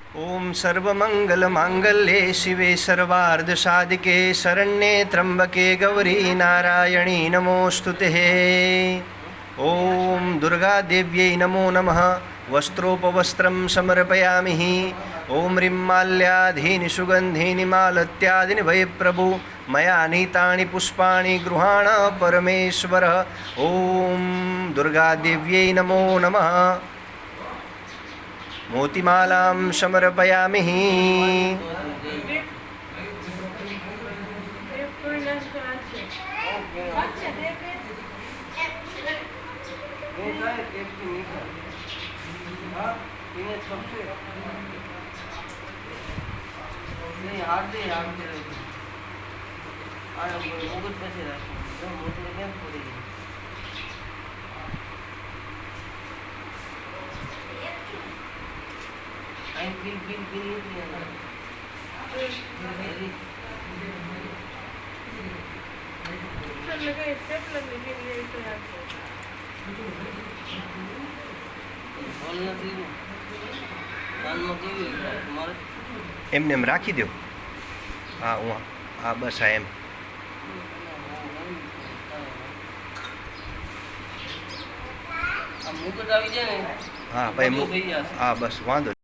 ओम सर्वमंगलमांगल्ये शिवे सर्वार्धसाधिके शरण्ये त्र्यंबके गौरी नारायणी नमोस्तुते। ओम दुर्गादेव्यै नमो नमः। वस्त्रोपवस्त्रं समर्पयामि। ओम ह्रीं माल्याधीनि सुगन्धीनि मालत्यादीनि वै प्रभु मया नीतानि पुष्पाणि गृहाण परमेश्वर। ओम दुर्गादेव्यै नमो नमः। मोतिमालां समर्पयामि। એમને એમ રાખી દો. હા હું હા બસ આ એમ. હા ભાઈ હા બસ વાંધો